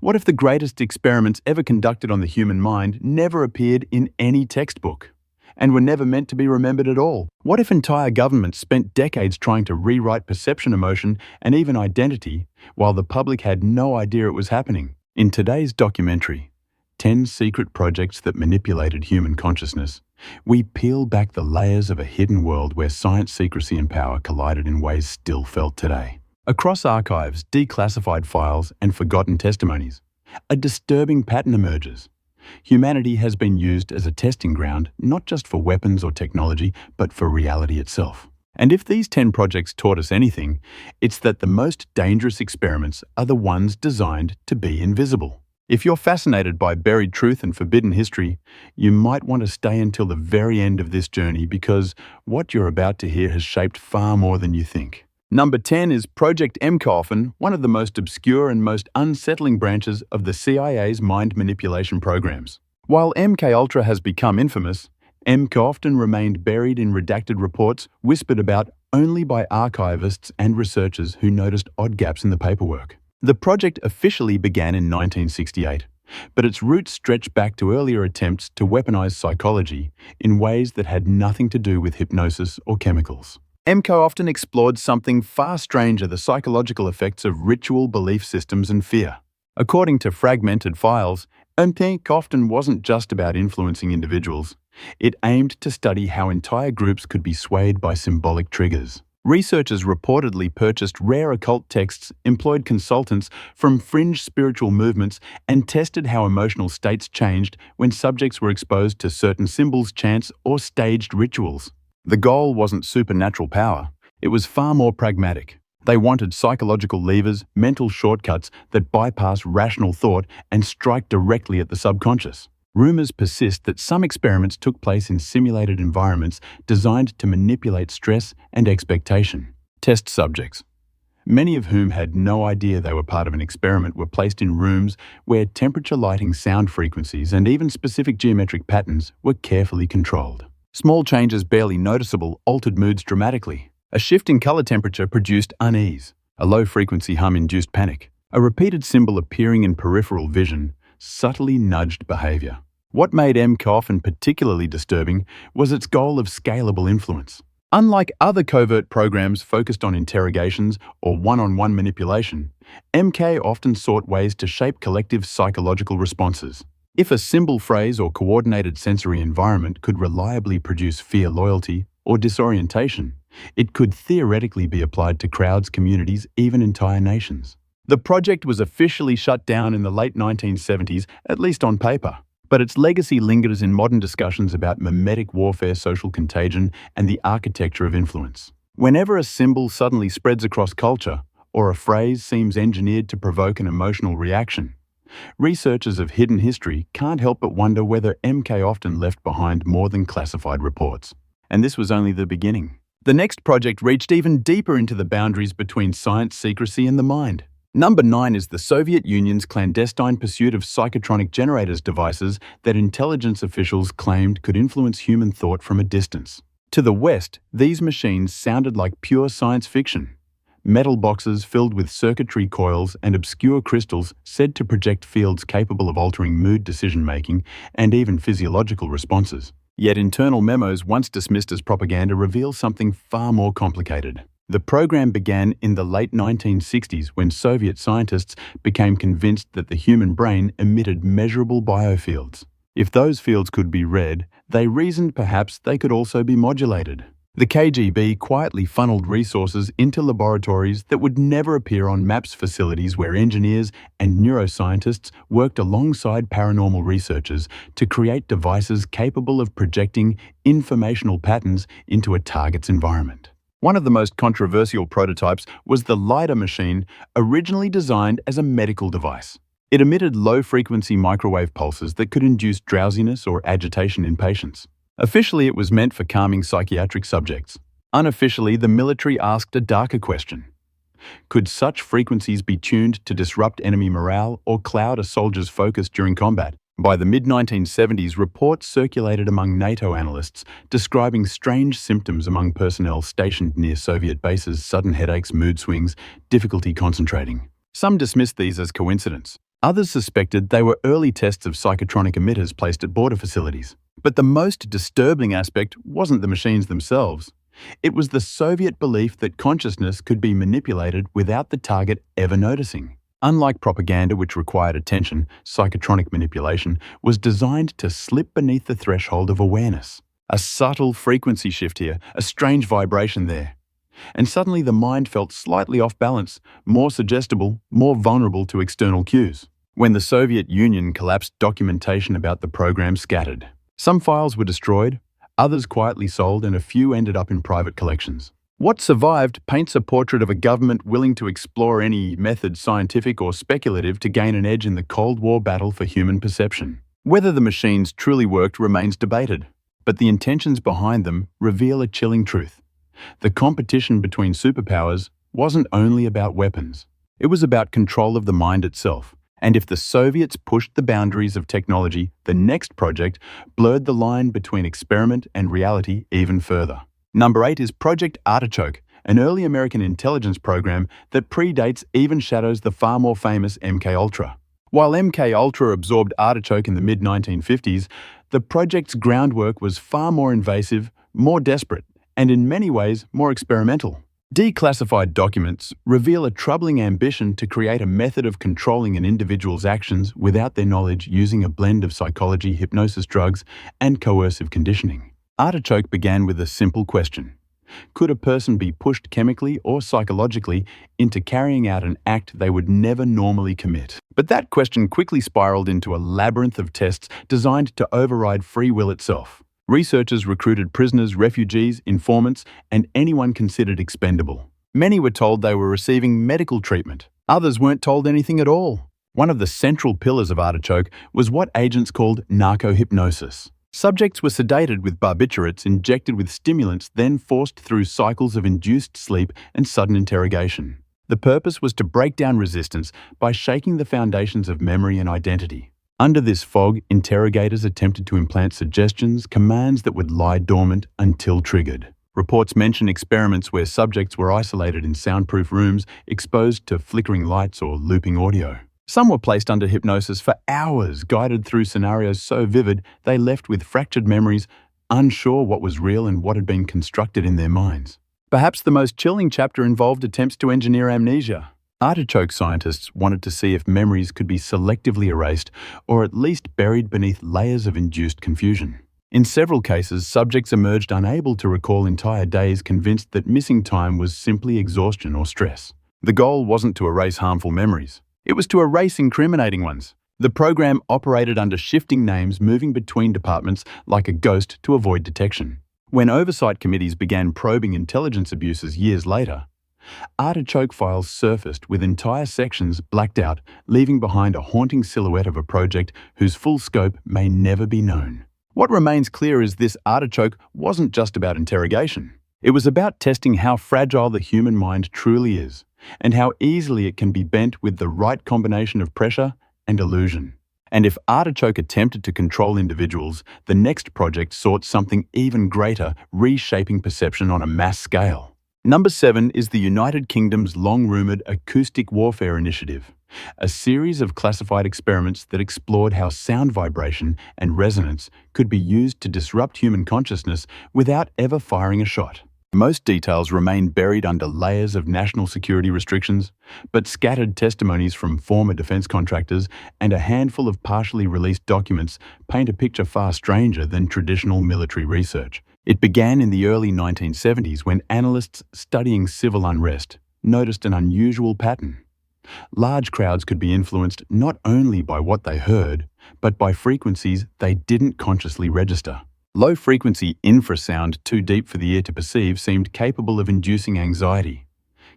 What if the greatest experiments ever conducted on the human mind never appeared in any textbook and were never meant to be remembered at all? What if entire governments spent decades trying to rewrite perception, emotion, and even identity while the public had no idea it was happening? In today's documentary, 10 Secret Projects That Manipulated Human Consciousness, we peel back the layers of a hidden world where science, secrecy, and power collided in ways still felt today. Across archives, declassified files, and forgotten testimonies, a disturbing pattern emerges. Humanity has been used as a testing ground not just for weapons or technology, but for reality itself. And if these 10 projects taught us anything, it's that the most dangerous experiments are the ones designed to be invisible. If you're fascinated by buried truth and forbidden history, you might want to stay until the very end of this journey because what you're about to hear has shaped far more than you think. Number 10 is Project MKOften, one of the most obscure and most unsettling branches of the CIA's mind manipulation programs. While MKUltra has become infamous, MKOften remained buried in redacted reports whispered about only by archivists and researchers who noticed odd gaps in the paperwork. The project officially began in 1968, but its roots stretch back to earlier attempts to weaponize psychology in ways that had nothing to do with hypnosis or chemicals. MKOften explored something far stranger: the psychological effects of ritual belief systems and fear. According to fragmented files, MKOften wasn't just about influencing individuals. It aimed to study how entire groups could be swayed by symbolic triggers. Researchers reportedly purchased rare occult texts, employed consultants from fringe spiritual movements, and tested how emotional states changed when subjects were exposed to certain symbols, chants, or staged rituals. The goal wasn't supernatural power. It was far more pragmatic. They wanted psychological levers, mental shortcuts that bypass rational thought and strike directly at the subconscious. Rumors persist that some experiments took place in simulated environments designed to manipulate stress and expectation. Test subjects, many of whom had no idea they were part of an experiment, were placed in rooms where temperature, lighting, sound frequencies, and even specific geometric patterns were carefully controlled. Small changes, barely noticeable, altered moods dramatically. A shift in color temperature produced unease. A low-frequency hum induced panic. A repeated symbol appearing in peripheral vision subtly nudged behavior. What made MKOften particularly disturbing was its goal of scalable influence. Unlike other covert programs focused on interrogations or one-on-one manipulation, MKOften sought ways to shape collective psychological responses. If a symbol, phrase, or coordinated sensory environment could reliably produce fear, loyalty, or disorientation, it could theoretically be applied to crowds, communities, even entire nations. The project was officially shut down in the late 1970s, at least on paper, but its legacy lingers in modern discussions about mimetic warfare, social contagion, and the architecture of influence. Whenever a symbol suddenly spreads across culture, or a phrase seems engineered to provoke an emotional reaction, researchers of hidden history can't help but wonder whether MKOften left behind more than classified reports. And this was only the beginning. The next project reached even deeper into the boundaries between science, secrecy, and the mind. Number 9 is the Soviet Union's clandestine pursuit of psychotronic generators, devices that intelligence officials claimed could influence human thought from a distance. To the West, these machines sounded like pure science fiction. Metal boxes filled with circuitry coils and obscure crystals said to project fields capable of altering mood, decision-making, and even physiological responses. Yet internal memos, once dismissed as propaganda, reveal something far more complicated. The program began in the late 1960s when Soviet scientists became convinced that the human brain emitted measurable biofields. If those fields could be read, they reasoned perhaps they could also be modulated. The KGB quietly funneled resources into laboratories that would never appear on MAPS facilities, where engineers and neuroscientists worked alongside paranormal researchers to create devices capable of projecting informational patterns into a target's environment. One of the most controversial prototypes was the LIDAR machine, originally designed as a medical device. It emitted low-frequency microwave pulses that could induce drowsiness or agitation in patients. Officially, it was meant for calming psychiatric subjects. Unofficially, the military asked a darker question. Could such frequencies be tuned to disrupt enemy morale or cloud a soldier's focus during combat? By the mid-1970s, reports circulated among NATO analysts describing strange symptoms among personnel stationed near Soviet bases: sudden headaches, mood swings, difficulty concentrating. Some dismissed these as coincidence. Others suspected they were early tests of psychotronic emitters placed at border facilities. But the most disturbing aspect wasn't the machines themselves. It was the Soviet belief that consciousness could be manipulated without the target ever noticing. Unlike propaganda, which required attention, psychotronic manipulation was designed to slip beneath the threshold of awareness. A subtle frequency shift here, a strange vibration there. And suddenly the mind felt slightly off balance, more suggestible, more vulnerable to external cues. When the Soviet Union collapsed, documentation about the program scattered. Some files were destroyed, others quietly sold, and a few ended up in private collections. What survived paints a portrait of a government willing to explore any method, scientific or speculative, to gain an edge in the Cold War battle for human perception. Whether the machines truly worked remains debated, but the intentions behind them reveal a chilling truth. The competition between superpowers wasn't only about weapons. It was about control of the mind itself. And if the Soviets pushed the boundaries of technology, the next project blurred the line between experiment and reality even further. Number 8 is Project Artichoke, an early American intelligence program that predates, even shadows, the far more famous MKUltra. While MKUltra absorbed Artichoke in the mid-1950s, the project's groundwork was far more invasive, more desperate, and in many ways more experimental. Declassified documents reveal a troubling ambition to create a method of controlling an individual's actions without their knowledge, using a blend of psychology, hypnosis drugs, and coercive conditioning. Artichoke began with a simple question. Could a person be pushed chemically or psychologically into carrying out an act they would never normally commit? But that question quickly spiraled into a labyrinth of tests designed to override free will itself. Researchers recruited prisoners, refugees, informants, and anyone considered expendable. Many were told they were receiving medical treatment. Others weren't told anything at all. One of the central pillars of Artichoke was what agents called narco-hypnosis. Subjects were sedated with barbiturates injected with stimulants, then forced through cycles of induced sleep and sudden interrogation. The purpose was to break down resistance by shaking the foundations of memory and identity. Under this fog, interrogators attempted to implant suggestions, commands that would lie dormant until triggered. Reports mention experiments where subjects were isolated in soundproof rooms, exposed to flickering lights or looping audio. Some were placed under hypnosis for hours, guided through scenarios so vivid they left with fractured memories, unsure what was real and what had been constructed in their minds. Perhaps the most chilling chapter involved attempts to engineer amnesia. Artichoke scientists wanted to see if memories could be selectively erased or at least buried beneath layers of induced confusion. In several cases, subjects emerged unable to recall entire days, convinced that missing time was simply exhaustion or stress. The goal wasn't to erase harmful memories. It was to erase incriminating ones. The program operated under shifting names, moving between departments like a ghost to avoid detection. When oversight committees began probing intelligence abuses years later, Artichoke files surfaced with entire sections blacked out, leaving behind a haunting silhouette of a project whose full scope may never be known. What remains clear is this Artichoke wasn't just about interrogation. It was about testing how fragile the human mind truly is, and how easily it can be bent with the right combination of pressure and illusion. And if Artichoke attempted to control individuals, the next project sought something even greater, reshaping perception on a mass scale. Number 7 is the United Kingdom's long-rumoured Acoustic Warfare Initiative, a series of classified experiments that explored how sound vibration and resonance could be used to disrupt human consciousness without ever firing a shot. Most details remain buried under layers of national security restrictions, but scattered testimonies from former defence contractors and a handful of partially released documents paint a picture far stranger than traditional military research. It began in the early 1970s when analysts studying civil unrest noticed an unusual pattern. Large crowds could be influenced not only by what they heard, but by frequencies they didn't consciously register. Low-frequency infrasound too deep for the ear to perceive seemed capable of inducing anxiety,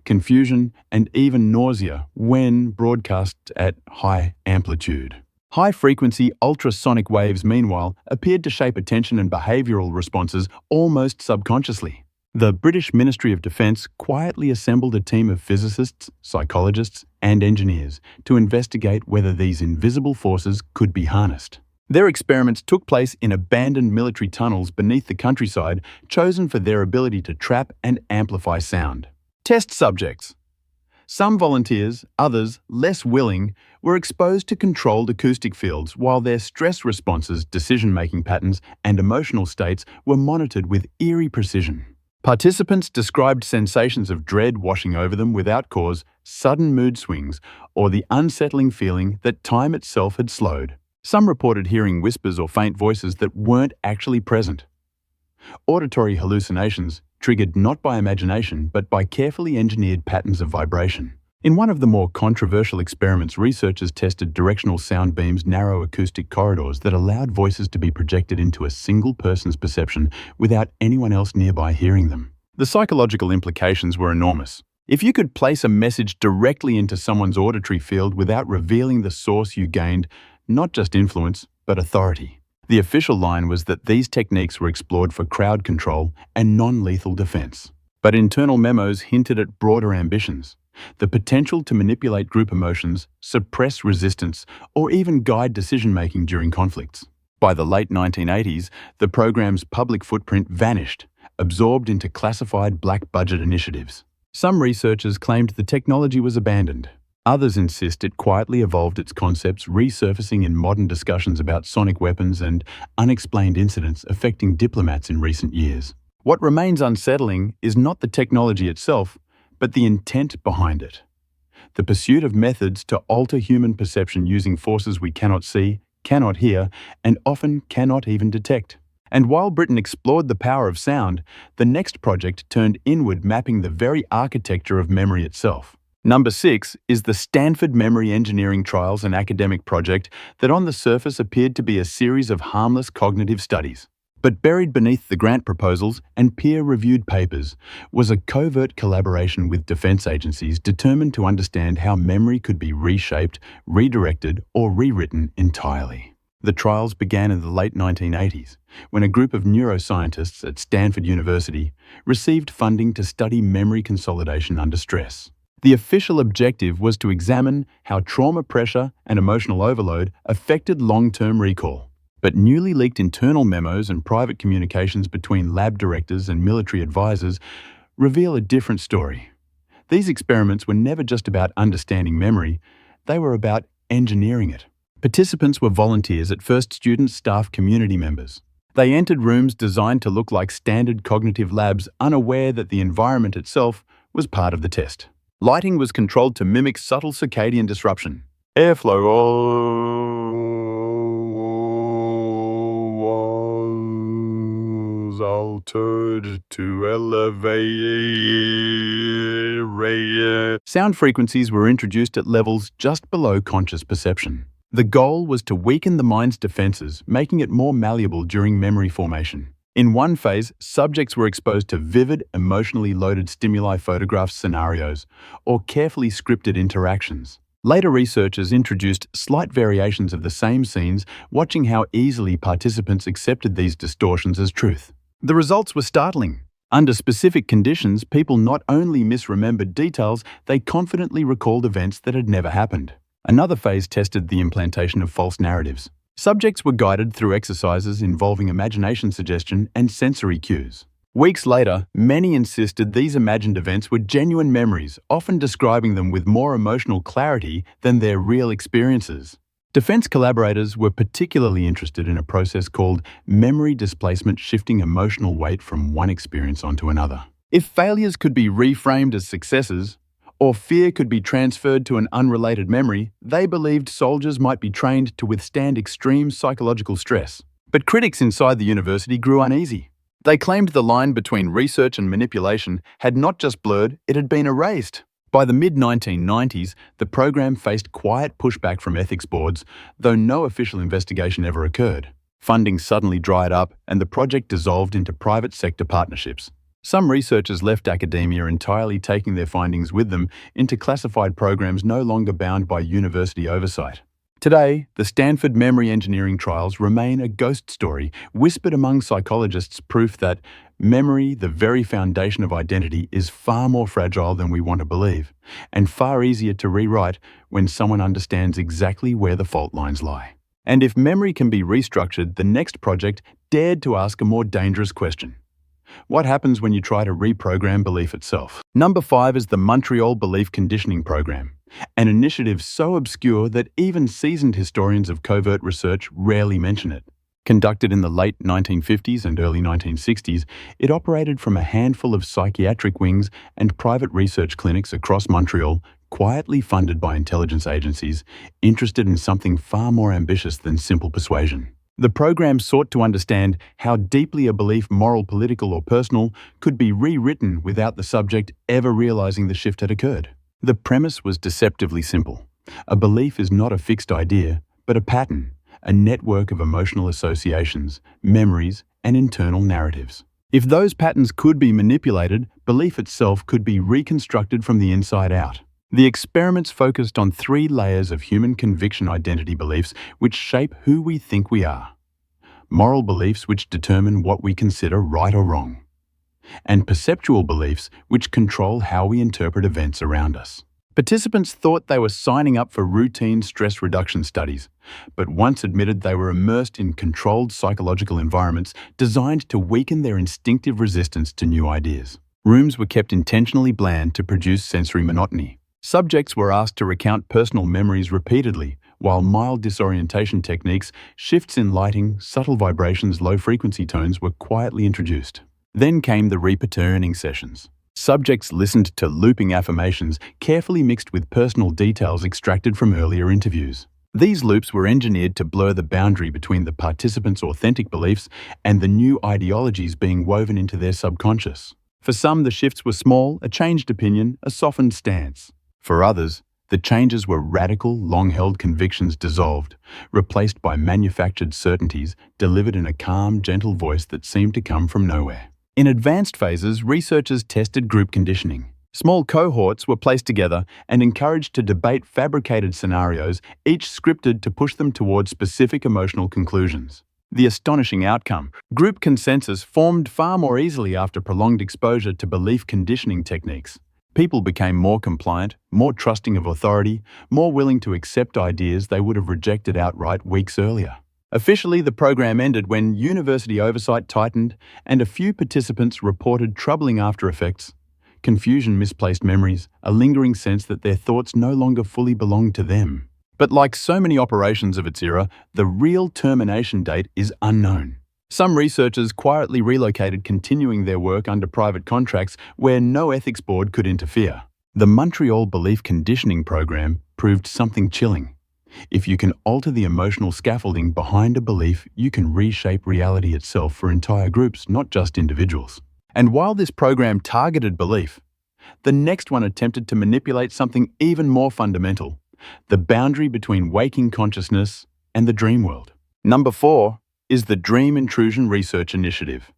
confusion, and even nausea when broadcast at high amplitude. High-frequency ultrasonic waves, meanwhile, appeared to shape attention and behavioural responses almost subconsciously. The British Ministry of Defence quietly assembled a team of physicists, psychologists, and engineers to investigate whether these invisible forces could be harnessed. Their experiments took place in abandoned military tunnels beneath the countryside, chosen for their ability to trap and amplify sound. Test subjects. Some volunteers, others, less willing, were exposed to controlled acoustic fields while their stress responses, decision-making patterns, and emotional states were monitored with eerie precision. Participants described sensations of dread washing over them without cause, sudden mood swings, or the unsettling feeling that time itself had slowed. Some reported hearing whispers or faint voices that weren't actually present. Auditory hallucinations, triggered not by imagination but by carefully engineered patterns of vibration. In one of the more controversial experiments, researchers tested directional sound beams, narrow acoustic corridors that allowed voices to be projected into a single person's perception without anyone else nearby hearing them. The psychological implications were enormous. If you could place a message directly into someone's auditory field without revealing the source, you gained not just influence, but authority. The official line was that these techniques were explored for crowd control and non-lethal defense. But internal memos hinted at broader ambitions: the potential to manipulate group emotions, suppress resistance, or even guide decision-making during conflicts. By the late 1980s, the program's public footprint vanished, absorbed into classified black-budget initiatives. Some researchers claimed the technology was abandoned. Others insist it quietly evolved its concepts, resurfacing in modern discussions about sonic weapons and unexplained incidents affecting diplomats in recent years. What remains unsettling is not the technology itself, but the intent behind it. The pursuit of methods to alter human perception using forces we cannot see, cannot hear, and often cannot even detect. And while Britain explored the power of sound, the next project turned inward, mapping the very architecture of memory itself. Number 6 is the Stanford Memory Engineering Trials, an academic project that on the surface appeared to be a series of harmless cognitive studies. But buried beneath the grant proposals and peer-reviewed papers was a covert collaboration with defense agencies determined to understand how memory could be reshaped, redirected, or rewritten entirely. The trials began in the late 1980s, when a group of neuroscientists at Stanford University received funding to study memory consolidation under stress. The official objective was to examine how trauma pressure and emotional overload affected long-term recall. But newly leaked internal memos and private communications between lab directors and military advisors reveal a different story. These experiments were never just about understanding memory, they were about engineering it. Participants were volunteers, at first students, staff, community members. They entered rooms designed to look like standard cognitive labs, unaware that the environment itself was part of the test. Lighting was controlled to mimic subtle circadian disruption. Airflow was altered to elevate. Sound frequencies were introduced at levels just below conscious perception. The goal was to weaken the mind's defenses, making it more malleable during memory formation. In one phase, subjects were exposed to vivid, emotionally loaded stimuli, photographs, scenarios, or carefully scripted interactions. Later researchers introduced slight variations of the same scenes, watching how easily participants accepted these distortions as truth. The results were startling. Under specific conditions, people not only misremembered details, they confidently recalled events that had never happened. Another phase tested the implantation of false narratives. Subjects were guided through exercises involving imagination suggestion and sensory cues. Weeks later, many insisted these imagined events were genuine memories, often describing them with more emotional clarity than their real experiences. Defense collaborators were particularly interested in a process called memory displacement, shifting emotional weight from one experience onto another. If failures could be reframed as successes, or fear could be transferred to an unrelated memory, they believed soldiers might be trained to withstand extreme psychological stress. But critics inside the university grew uneasy. They claimed the line between research and manipulation had not just blurred, it had been erased. By the mid-1990s, the program faced quiet pushback from ethics boards, though no official investigation ever occurred. Funding suddenly dried up, and the project dissolved into private sector partnerships. Some researchers left academia entirely, taking their findings with them into classified programs no longer bound by university oversight. Today, the Stanford Memory Engineering Trials remain a ghost story, whispered among psychologists, proof that memory, the very foundation of identity, is far more fragile than we want to believe, and far easier to rewrite when someone understands exactly where the fault lines lie. And if memory can be restructured, the next project dared to ask a more dangerous question. What happens when you try to reprogram belief itself? Number 5 is the Montreal Belief Conditioning Program, an initiative so obscure that even seasoned historians of covert research rarely mention it. Conducted in the late 1950s and early 1960s, it operated from a handful of psychiatric wings and private research clinics across Montreal, quietly funded by intelligence agencies, interested in something far more ambitious than simple persuasion. The program sought to understand how deeply a belief, moral, political, or personal, could be rewritten without the subject ever realizing the shift had occurred. The premise was deceptively simple. A belief is not a fixed idea, but a pattern, a network of emotional associations, memories, and internal narratives. If those patterns could be manipulated, belief itself could be reconstructed from the inside out. The experiments focused on 3 layers of human conviction identity beliefs which shape who we think we are. Moral beliefs which determine what we consider right or wrong. And perceptual beliefs which control how we interpret events around us. Participants thought they were signing up for routine stress reduction studies, but once admitted they were immersed in controlled psychological environments designed to weaken their instinctive resistance to new ideas. Rooms were kept intentionally bland to produce sensory monotony. Subjects were asked to recount personal memories repeatedly, while mild disorientation techniques, shifts in lighting, subtle vibrations, low-frequency tones were quietly introduced. Then came the repattern sessions. Subjects listened to looping affirmations carefully mixed with personal details extracted from earlier interviews. These loops were engineered to blur the boundary between the participants' authentic beliefs and the new ideologies being woven into their subconscious. For some, the shifts were small, a changed opinion, a softened stance. For others, the changes were radical, long-held convictions dissolved, replaced by manufactured certainties delivered in a calm, gentle voice that seemed to come from nowhere. In advanced phases, researchers tested group conditioning. Small cohorts were placed together and encouraged to debate fabricated scenarios, each scripted to push them toward specific emotional conclusions. The astonishing outcome: group consensus formed far more easily after prolonged exposure to belief conditioning techniques. People became more compliant, more trusting of authority, more willing to accept ideas they would have rejected outright weeks earlier. Officially, the program ended when university oversight tightened and a few participants reported troubling after-effects: confusion, misplaced memories, a lingering sense that their thoughts no longer fully belonged to them. But like so many operations of its era, the real termination date is unknown. Some researchers quietly relocated, continuing their work under private contracts where no ethics board could interfere. The Montreal Belief Conditioning Program proved something chilling. If you can alter the emotional scaffolding behind a belief, you can reshape reality itself for entire groups, not just individuals. And while this program targeted belief, the next one attempted to manipulate something even more fundamental: the boundary between waking consciousness and the dream world. Number 4 is the Dream Intrusion Research Initiative,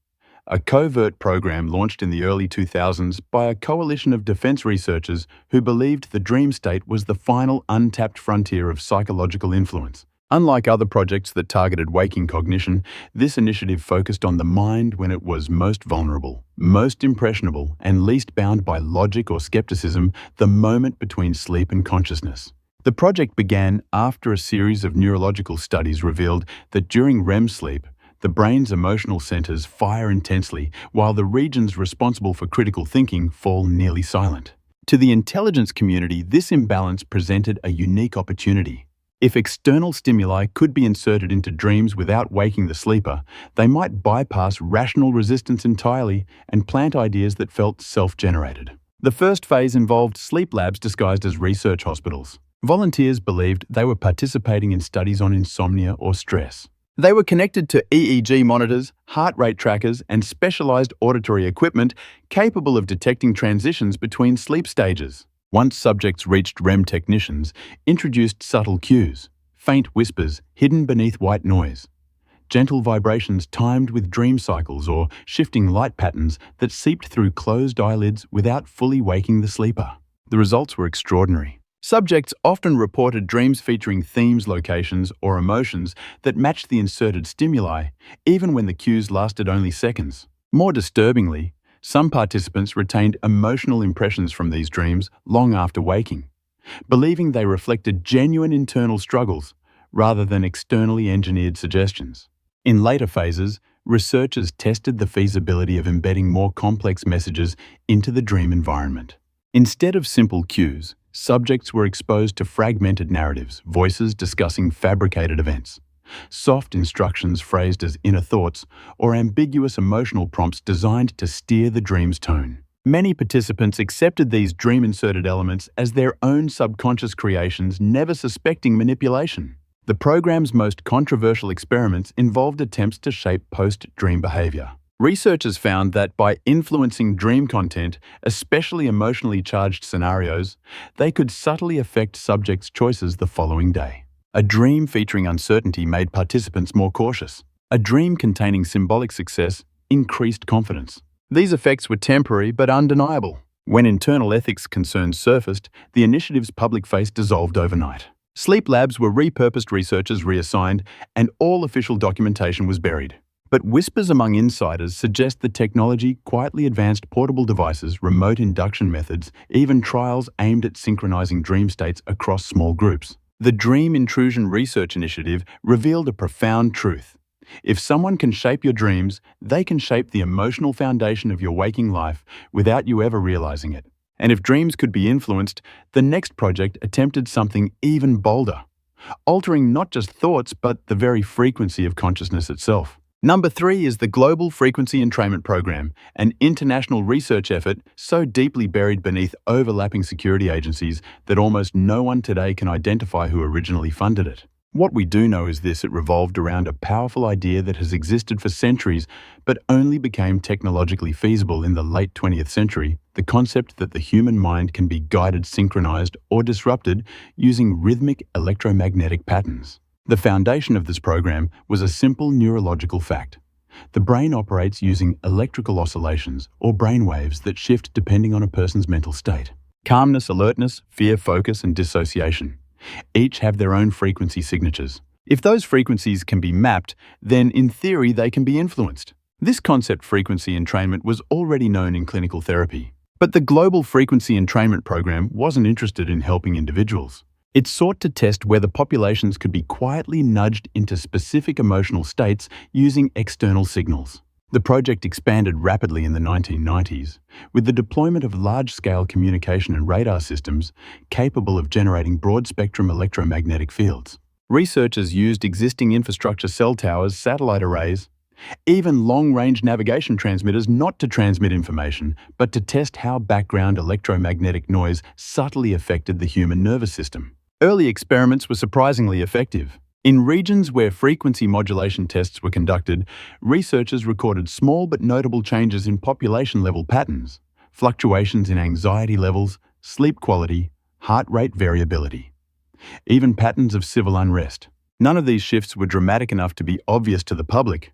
a covert program launched in the early 2000s by a coalition of defense researchers who believed the dream state was the final untapped frontier of psychological influence. Unlike other projects that targeted waking cognition, this initiative focused on the mind when it was most vulnerable, most impressionable, and least bound by logic or skepticism, the moment between sleep and consciousness. The project began after a series of neurological studies revealed that during REM sleep, the brain's emotional centers fire intensely, while the regions responsible for critical thinking fall nearly silent. To the intelligence community, this imbalance presented a unique opportunity. If external stimuli could be inserted into dreams without waking the sleeper, they might bypass rational resistance entirely and plant ideas that felt self-generated. The first phase involved sleep labs disguised as research hospitals. Volunteers believed they were participating in studies on insomnia or stress. They were connected to EEG monitors, heart rate trackers, and specialized auditory equipment capable of detecting transitions between sleep stages. Once subjects reached REM, technicians introduced subtle cues, faint whispers hidden beneath white noise, gentle vibrations timed with dream cycles or shifting light patterns that seeped through closed eyelids without fully waking the sleeper. The results were extraordinary. Subjects often reported dreams featuring themes, locations, or emotions that matched the inserted stimuli, even when the cues lasted only seconds. More disturbingly, some participants retained emotional impressions from these dreams long after waking, believing they reflected genuine internal struggles rather than externally engineered suggestions. In later phases, researchers tested the feasibility of embedding more complex messages into the dream environment. Instead of simple cues, subjects were exposed to fragmented narratives, voices discussing fabricated events, soft instructions phrased as inner thoughts, or ambiguous emotional prompts designed to steer the dream's tone. Many participants accepted these dream-inserted elements as their own subconscious creations, never suspecting manipulation. The program's most controversial experiments involved attempts to shape post-dream behavior. Researchers found that by influencing dream content, especially emotionally charged scenarios, they could subtly affect subjects' choices the following day. A dream featuring uncertainty made participants more cautious. A dream containing symbolic success increased confidence. These effects were temporary but undeniable. When internal ethics concerns surfaced, the initiative's public face dissolved overnight. Sleep labs were repurposed, researchers reassigned, and all official documentation was buried. But whispers among insiders suggest the technology quietly advanced portable devices, remote induction methods, even trials aimed at synchronizing dream states across small groups. The Dream Intrusion Research Initiative revealed a profound truth. If someone can shape your dreams, they can shape the emotional foundation of your waking life without you ever realizing it. And if dreams could be influenced, the next project attempted something even bolder, altering not just thoughts but the very frequency of consciousness itself. Number 3 is the Global Frequency Entrainment Program, an international research effort so deeply buried beneath overlapping security agencies that almost no one today can identify who originally funded it. What we do know is this: it revolved around a powerful idea that has existed for centuries but only became technologically feasible in the late 20th century, the concept that the human mind can be guided, synchronized, or disrupted using rhythmic electromagnetic patterns. The foundation of this program was a simple neurological fact. The brain operates using electrical oscillations, or brainwaves, that shift depending on a person's mental state. Calmness, alertness, fear, focus, and dissociation each have their own frequency signatures. If those frequencies can be mapped, then in theory they can be influenced. This concept, frequency entrainment, was already known in clinical therapy. But the Global Frequency Entrainment Program wasn't interested in helping individuals. It sought to test whether populations could be quietly nudged into specific emotional states using external signals. The project expanded rapidly in the 1990s, with the deployment of large-scale communication and radar systems capable of generating broad-spectrum electromagnetic fields. Researchers used existing infrastructure, cell towers, satellite arrays, even long-range navigation transmitters, not to transmit information, but to test how background electromagnetic noise subtly affected the human nervous system. Early experiments were surprisingly effective. In regions where frequency modulation tests were conducted, researchers recorded small but notable changes in population-level patterns, fluctuations in anxiety levels, sleep quality, heart rate variability, even patterns of civil unrest. None of these shifts were dramatic enough to be obvious to the public,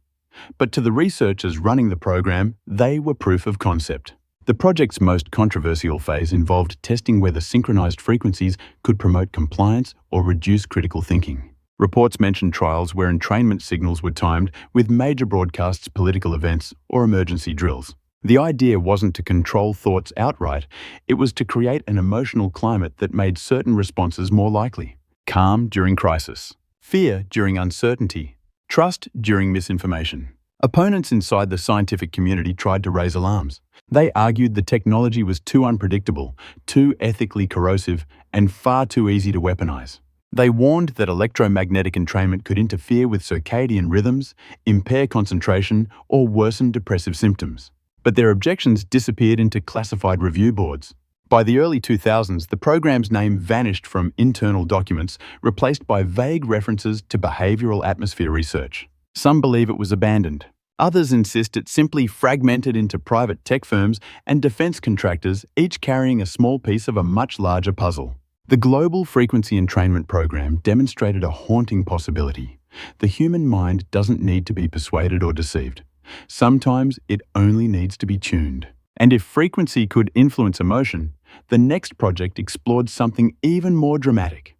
but to the researchers running the program, they were proof of concept. The project's most controversial phase involved testing whether synchronized frequencies could promote compliance or reduce critical thinking. Reports mentioned trials where entrainment signals were timed with major broadcasts, political events, or emergency drills. The idea wasn't to control thoughts outright, it was to create an emotional climate that made certain responses more likely. Calm during crisis, fear during uncertainty, trust during misinformation. Opponents inside the scientific community tried to raise alarms. They argued the technology was too unpredictable, too ethically corrosive, and far too easy to weaponize. They warned that electromagnetic entrainment could interfere with circadian rhythms, impair concentration, or worsen depressive symptoms. But their objections disappeared into classified review boards. By the early 2000s, the program's name vanished from internal documents, replaced by vague references to behavioral atmosphere research. Some believe it was abandoned. Others insist it simply fragmented into private tech firms and defense contractors, each carrying a small piece of a much larger puzzle. The Global Frequency Entrainment Program demonstrated a haunting possibility. The human mind doesn't need to be persuaded or deceived. Sometimes it only needs to be tuned. And if frequency could influence emotion, the next project explored something even more dramatic: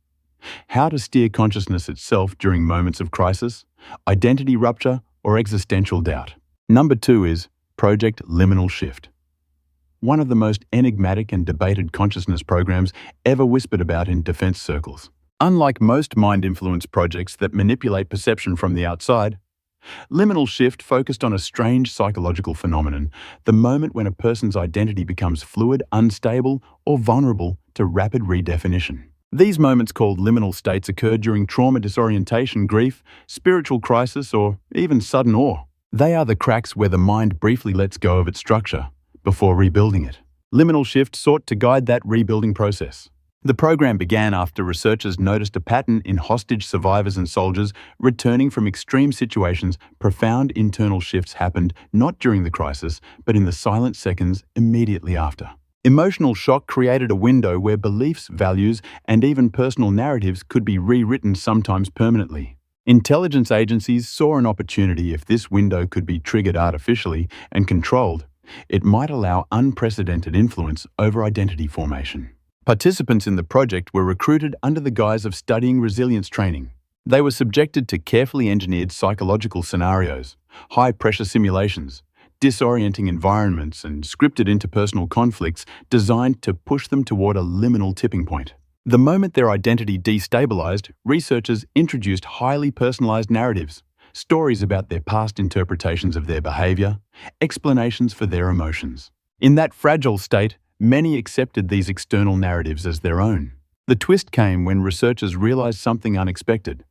how to steer consciousness itself during moments of crisis, identity rupture, or existential doubt. Number 2 is Project Liminal Shift, one of the most enigmatic and debated consciousness programs ever whispered about in defense circles. Unlike most mind-influence projects that manipulate perception from the outside, Liminal shift focused on a strange psychological phenomenon, the moment when a person's identity becomes fluid, unstable, or vulnerable to rapid redefinition. These moments, called liminal states, occur during trauma, disorientation, grief, spiritual crisis, or even sudden awe. They are the cracks where the mind briefly lets go of its structure before rebuilding it. Liminal shift sought to guide that rebuilding process. The program began after researchers noticed a pattern in hostage survivors and soldiers returning from extreme situations. Profound internal shifts happened not during the crisis, but in the silent seconds immediately after. Emotional shock created a window where beliefs, values, and even personal narratives could be rewritten, sometimes permanently. Intelligence agencies saw an opportunity. If this window could be triggered artificially and controlled, it might allow unprecedented influence over identity formation. Participants in the project were recruited under the guise of studying resilience training. They were subjected to carefully engineered psychological scenarios, high-pressure simulations, disorienting environments, and scripted interpersonal conflicts designed to push them toward a liminal tipping point. The moment their identity destabilized, researchers introduced highly personalized narratives, stories about their past interpretations of their behavior, explanations for their emotions. In that fragile state, many accepted these external narratives as their own. The twist came when researchers realized something unexpected.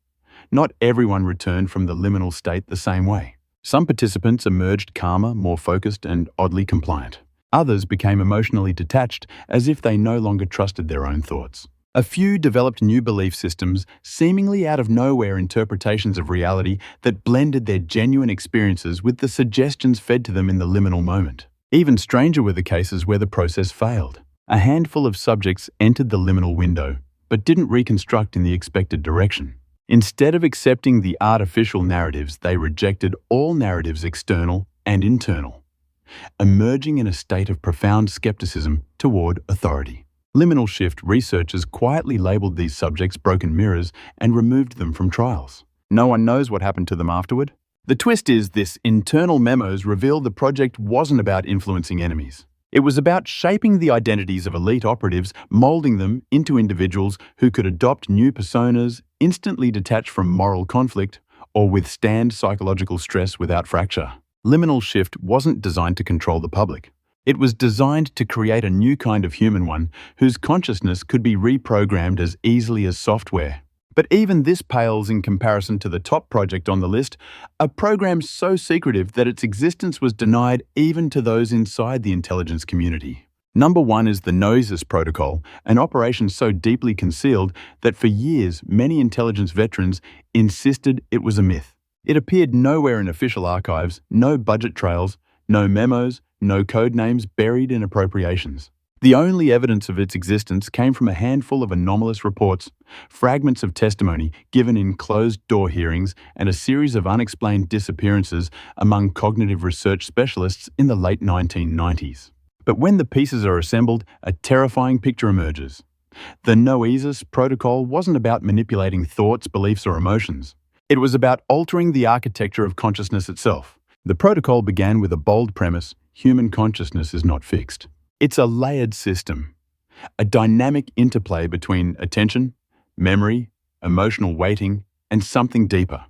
Not everyone returned from the liminal state the same way. Some participants emerged calmer, more focused, and oddly compliant. Others became emotionally detached, as if they no longer trusted their own thoughts. A few developed new belief systems, seemingly out of nowhere interpretations of reality that blended their genuine experiences with the suggestions fed to them in the liminal moment. Even stranger were the cases where the process failed. A handful of subjects entered the liminal window, but didn't reconstruct in the expected direction. Instead of accepting the artificial narratives, they rejected all narratives, external and internal, emerging in a state of profound skepticism toward authority. Liminal shift researchers quietly labeled these subjects broken mirrors and removed them from trials. No one knows what happened to them afterward. The twist is, this internal memos revealed the project wasn't about influencing enemies. It was about shaping the identities of elite operatives, molding them into individuals who could adopt new personas, instantly detach from moral conflict, or withstand psychological stress without fracture. Liminal shift wasn't designed to control the public. It was designed to create a new kind of human one whose consciousness could be reprogrammed as easily as software. But even this pales in comparison to the top project on the list, a program so secretive that its existence was denied even to those inside the intelligence community. Number 1 is the NOESIS Protocol, an operation so deeply concealed that for years many intelligence veterans insisted it was a myth. It appeared nowhere in official archives, no budget trails, no memos, no code names, buried in appropriations. The only evidence of its existence came from a handful of anomalous reports, fragments of testimony given in closed-door hearings, and a series of unexplained disappearances among cognitive research specialists in the late 1990s. But when the pieces are assembled, a terrifying picture emerges. The NOESIS Protocol wasn't about manipulating thoughts, beliefs, or emotions. It was about altering the architecture of consciousness itself. The protocol began with a bold premise: human consciousness is not fixed. It's a layered system, a dynamic interplay between attention, memory, emotional weighting, and something deeper,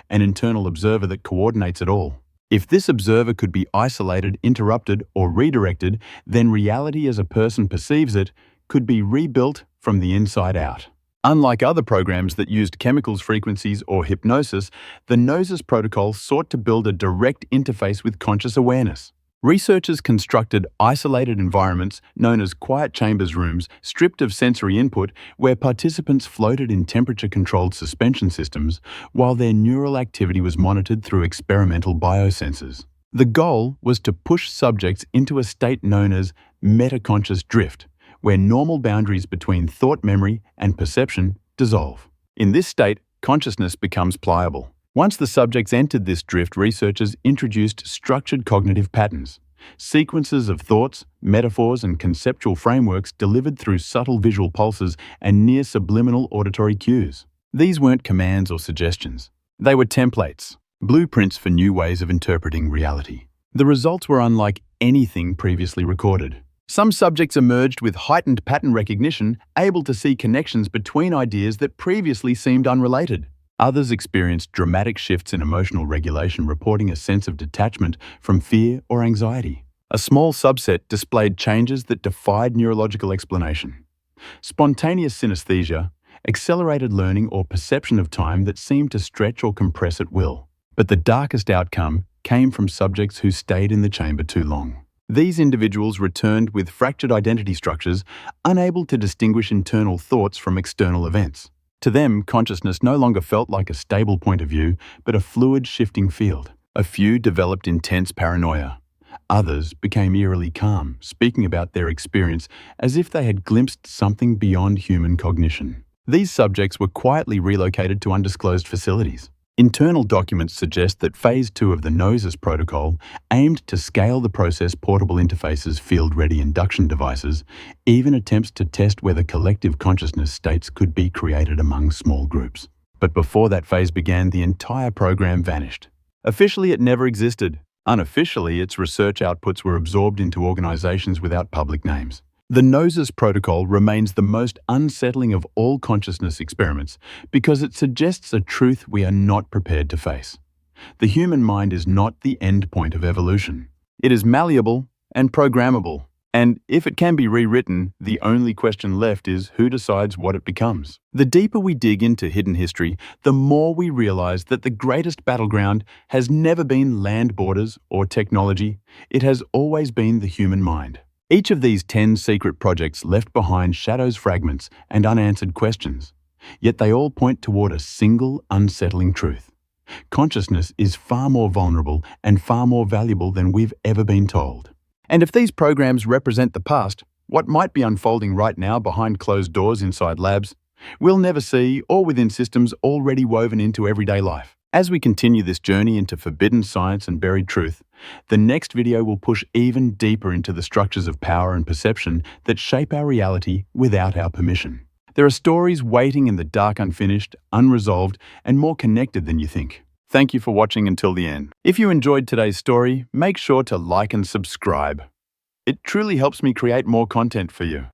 an internal observer that coordinates it all. If this observer could be isolated, interrupted, or redirected, then reality as a person perceives it could be rebuilt from the inside out. Unlike other programs that used chemicals, frequencies, or hypnosis, the NOESIS protocol sought to build a direct interface with conscious awareness. Researchers constructed isolated environments known as quiet chambers rooms, stripped of sensory input, where participants floated in temperature-controlled suspension systems while their neural activity was monitored through experimental biosensors. The goal was to push subjects into a state known as metaconscious drift, where normal boundaries between thought, memory, and perception dissolve. In this state, consciousness becomes pliable. Once the subjects entered this drift, researchers introduced structured cognitive patterns, sequences of thoughts, metaphors, and conceptual frameworks delivered through subtle visual pulses and near-subliminal auditory cues. These weren't commands or suggestions. They were templates, blueprints for new ways of interpreting reality. The results were unlike anything previously recorded. Some subjects emerged with heightened pattern recognition, able to see connections between ideas that previously seemed unrelated. Others experienced dramatic shifts in emotional regulation, reporting a sense of detachment from fear or anxiety. A small subset displayed changes that defied neurological explanation. Spontaneous synesthesia, accelerated learning or perception of time that seemed to stretch or compress at will. But the darkest outcome came from subjects who stayed in the chamber too long. These individuals returned with fractured identity structures, unable to distinguish internal thoughts from external events. To them, consciousness no longer felt like a stable point of view, but a fluid, shifting field. A few developed intense paranoia. Others became eerily calm, speaking about their experience as if they had glimpsed something beyond human cognition. These subjects were quietly relocated to undisclosed facilities. Internal documents suggest that Phase 2 of the NOESIS Protocol aimed to scale the process. Portable interfaces, field-ready induction devices, even attempts to test whether collective consciousness states could be created among small groups. But before that phase began, the entire program vanished. Officially, it never existed. Unofficially, its research outputs were absorbed into organizations without public names. The NOESIS Protocol remains the most unsettling of all consciousness experiments because it suggests a truth we are not prepared to face. The human mind is not the end point of evolution. It is malleable and programmable. And if it can be rewritten, the only question left is who decides what it becomes. The deeper we dig into hidden history, the more we realize that the greatest battleground has never been land borders or technology. It has always been the human mind. Each of these 10 secret projects left behind shadows, fragments, and unanswered questions. Yet they all point toward a single unsettling truth. Consciousness is far more vulnerable and far more valuable than we've ever been told. And if these programs represent the past, what might be unfolding right now behind closed doors inside labs, we'll never see or within systems already woven into everyday life. As we continue this journey into forbidden science and buried truth, the next video will push even deeper into the structures of power and perception that shape our reality without our permission. There are stories waiting in the dark, unfinished, unresolved, and more connected than you think. Thank you for watching until the end. If you enjoyed today's story, make sure to like and subscribe. It truly helps me create more content for you.